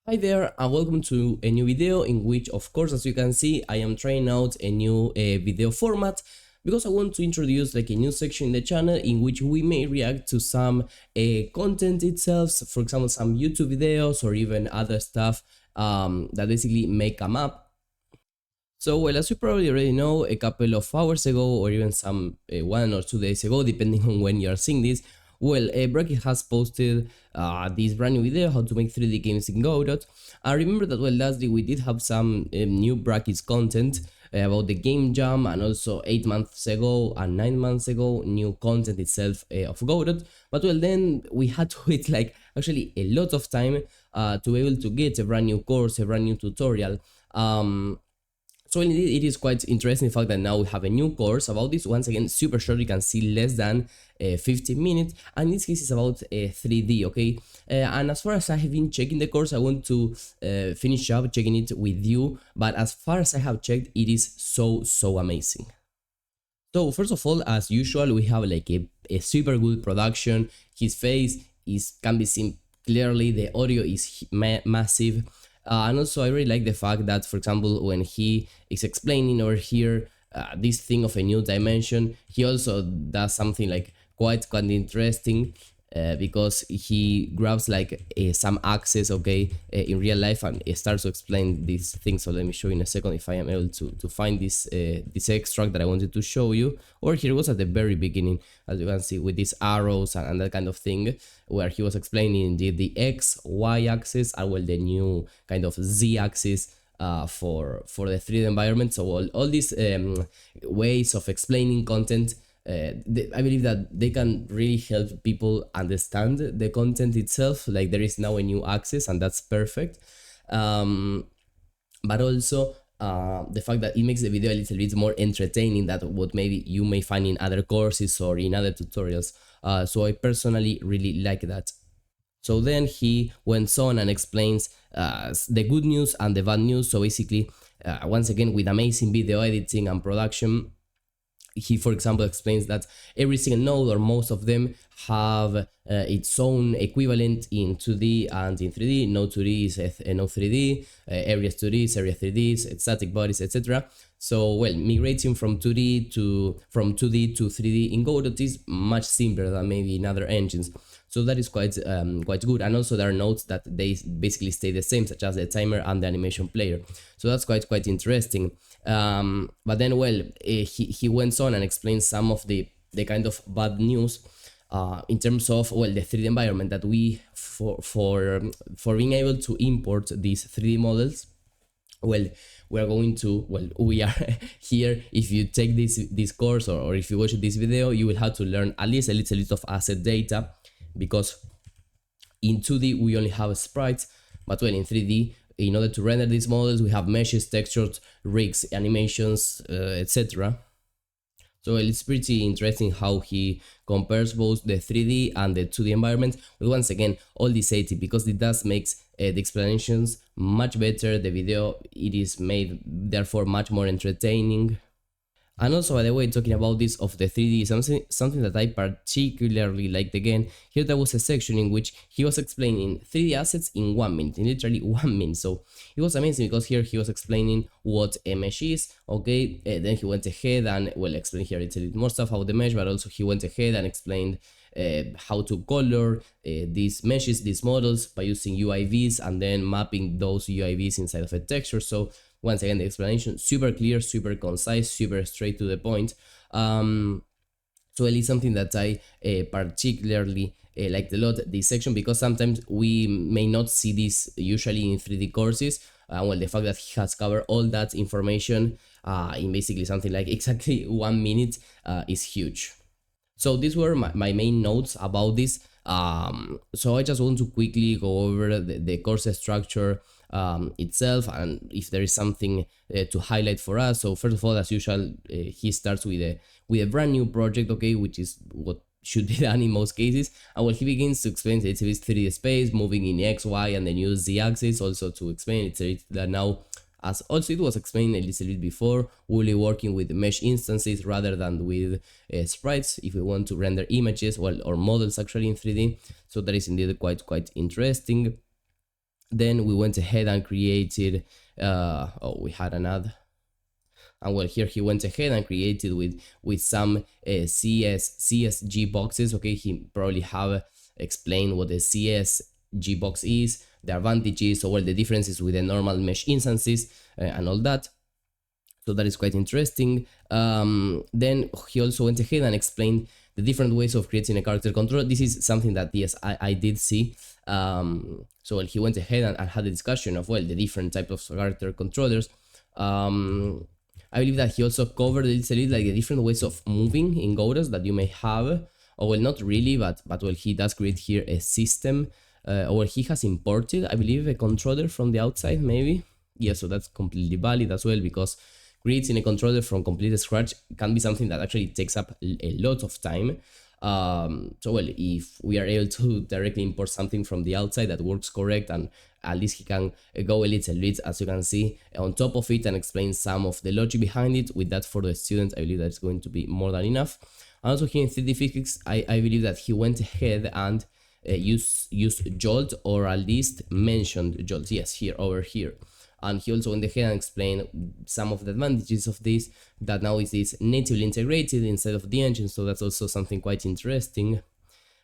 Hi there and welcome to a new video in which, of course, as you can see, I am trying out a new video format because I want to introduce like a new section in the channel in which we may react to some content itself, so for example some YouTube videos or even other stuff that basically may come up. So, well, as you probably already know, a couple of hours ago or even some 1 or 2 days ago, depending on when you are seeing this, well, Brackyes has posted this brand new video, how to make 3D games in Godot. I remember that, well, lastly we did have some new Brackyes content about the game jam, and also 8 months ago and 9 months ago, new content itself of Godot. But, well, then we had to wait like actually a lot of time to be able to get a brand new course, a brand new tutorial. So indeed, it is quite interesting the fact that now we have a new course about this. Once again, super short, you can see less than 15 minutes, and in this case it's about 3D, okay? And as far as I have been checking the course, I want to finish up checking it with you, but as far as I have checked, it is so amazing. So first of all, as usual, we have like a super good production. His face can be seen clearly, the audio is massive. And also I really like the fact that, for example, when he is explaining over here this thing of a new dimension, he also does something like quite interesting because he grabs like some access, okay, in real life, and starts to explain these things. So let me show you in a second if I am able to find this this extract that I wanted to show you. Or here it was at the very beginning, as you can see, with these arrows and that kind of thing, where he was explaining the X, Y axis, and well, the new kind of Z axis for the 3D environment. So all these ways of explaining content, I believe that they can really help people understand the content itself. Like, there is now a new axis, and that's perfect. But also the fact that it makes the video a little bit more entertaining than what maybe you may find in other courses or in other tutorials. So I personally really like that. So then he went on and explains the good news and the bad news. So basically, once again, with amazing video editing and production, he, for example, explains that every single node, or most of them, have its own equivalent in 2D and in 3D. Node 2D is node 3D, areas 2D is area 3D, static bodies, etc. So, well, migrating from 2D to 3D in Godot is much simpler than maybe in other engines. So that is quite good. And also there are nodes that they basically stay the same, such as the timer and the animation player. So that's quite interesting. But then, well, he went on and explained some of the kind of bad news in terms of, well, the 3D environment, that we for being able to import these 3D models, well, we are going to, well, we are here. If you take this course, or if you watch this video, you will have to learn at least a little bit of asset data, because in 2D we only have sprites, but, well, in 3D, in order to render these models, we have meshes, textures, rigs, animations, etc. So it's pretty interesting how he compares both the 3D and the 2D environment. But once again, all this 80, because it does makes the explanations much better. The video, it is made therefore much more entertaining. And also, by the way, talking about this of the 3D, something that I particularly liked again, here there was a section in which he was explaining 3D assets in 1 minute, in literally 1 minute. So it was amazing, because here he was explaining what a mesh is, okay, then he went ahead and, well, explained here a little bit more stuff about the mesh, but also he went ahead and explained how to color these meshes, these models, by using UIVs and then mapping those UIVs inside of a texture. So once again, the explanation super clear, super concise, super straight to the point. So it is something that I particularly liked a lot, this section, because sometimes we may not see this usually in 3D courses. Well, the fact that he has covered all that information in basically something like exactly 1 minute is huge. So these were my main notes about this. So I just want to quickly go over the course structure itself, and if there is something to highlight for us. So first of all, as usual, he starts with a brand new project, okay, which is what should be done in most cases. And well, he begins to explain it's 3D space, moving in X, Y, and then use Z axis also to explain it's that now, as also it was explained a little bit before, we'll be working with mesh instances rather than with sprites if we want to render images, well, or models actually in 3D. So that is indeed quite interesting. Then we went ahead and created, oh, we had an ad. And well, here he went ahead and created with some CSG boxes. Okay, he probably have explained what the CSG box is, the advantages, or well, the differences with the normal mesh instances and all that. So that is quite interesting. Then he also went ahead and explained the different ways of creating a character controller. This is something that, yes, I did see. So well, he went ahead and had a discussion of, well, the different types of character controllers. I believe that he also covered a little bit like the different ways of moving in Godot that you may have. Or well, not really, but well, he does create here a system. Or he has imported, I believe, a controller from the outside, maybe. Yeah, so that's completely valid as well, because creating a controller from complete scratch can be something that actually takes up a lot of time. So well, if we are able to directly import something from the outside that works correct, and at least he can go a little bit, as you can see, on top of it and explain some of the logic behind it, with that for the students, I believe that's going to be more than enough. And also here in 3D physics, I believe that he went ahead and used Jolt, or at least mentioned Jolt, yes, here, over here. And he also went ahead and explained some of the advantages of this, that now it is natively integrated inside of the engine, so that's also something quite interesting.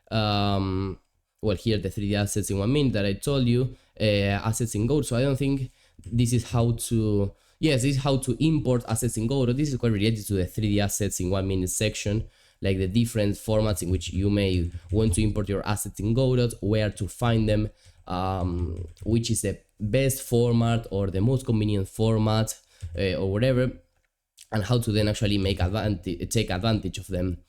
Well, here the 3D assets in 1 minute that I told you, assets in Godot. So I don't think this is how to, yes, this is how to import assets in Godot. This is quite related to the 3D assets in 1 minute section, like the different formats in which you may want to import your assets in Godot, where to find them, which is the best format or the most convenient format, or whatever, and how to then actually take advantage of them.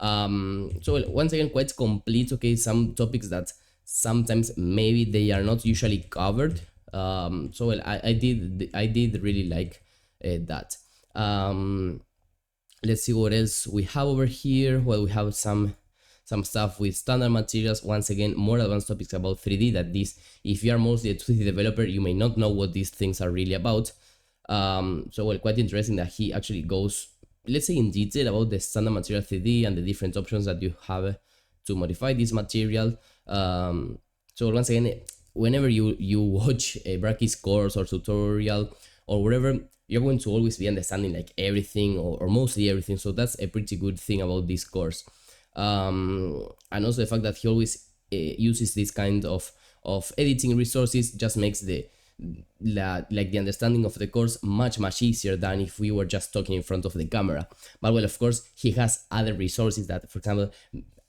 So once again, quite complete. Okay, some topics that sometimes maybe they are not usually covered. So well, I did really like that. Let's see what else we have over here. Well, we have some stuff with standard materials. Once again, more advanced topics about 3D, that this, if you are mostly a 2D developer, you may not know what these things are really about. So well, quite interesting that he actually goes, let's say, in detail about the standard material 3D and the different options that you have to modify this material. So once again, whenever you watch a Brackyes course or tutorial or whatever, you're going to always be understanding like everything, or mostly everything. So that's a pretty good thing about this course. And also the fact that he always uses this kind of editing resources just makes the understanding of the course much easier than if we were just talking in front of the camera. But well, of course, he has other resources that, for example,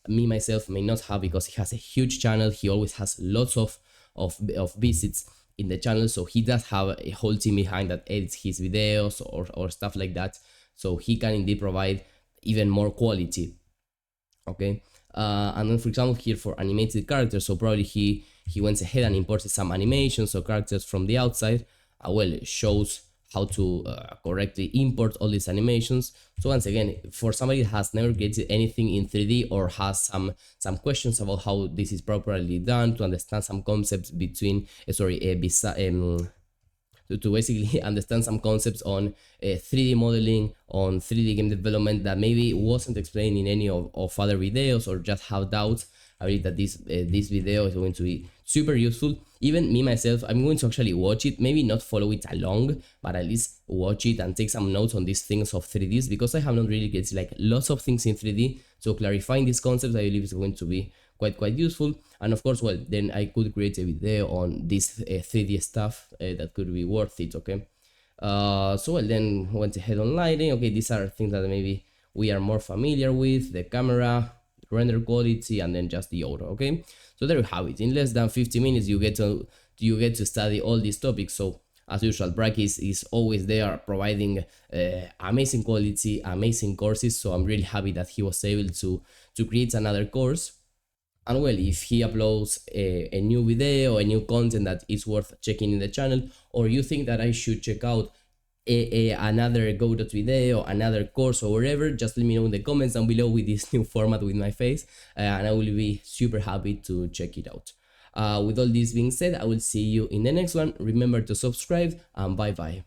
me myself may not have, because he has a huge channel. He always has lots of visits in the channel, so he does have a whole team behind that edits his videos or stuff like that, so he can indeed provide even more quality. Okay, and then for example here for animated characters, so probably he went ahead and imported some animations or characters from the outside. Well, it shows how to correctly import all these animations. So once again, for somebody that has never created anything in 3D or has some questions about how this is properly done, to understand some concepts between to basically understand some concepts on 3D modeling, on 3D game development that maybe wasn't explained in any of other videos, or just have doubts, I believe that this video is going to be super useful. Even me myself, I'm going to actually watch it, maybe not follow it along, but at least watch it and take some notes on these things of 3Ds, because I have not really get like lots of things in 3D. So clarifying these concepts, I believe, is going to be quite useful. And of course, well, then I could create a video on this 3D stuff that could be worth it. Okay, so well, then went ahead on lighting. Okay, these are things that maybe we are more familiar with: the camera, render quality, and then just the auto. Okay, so there you have it. In less than 50 minutes, you get to study all these topics. So as usual, Brackyes is always there providing amazing quality, amazing courses. So I'm really happy that he was able to create another course. And well, if he uploads a new video, a new content that is worth checking in the channel, or you think that I should check out another Godot video, another course, or whatever, just let me know in the comments down below with this new format with my face, and I will be super happy to check it out. With all this being said, I will see you in the next one. Remember to subscribe, and bye bye.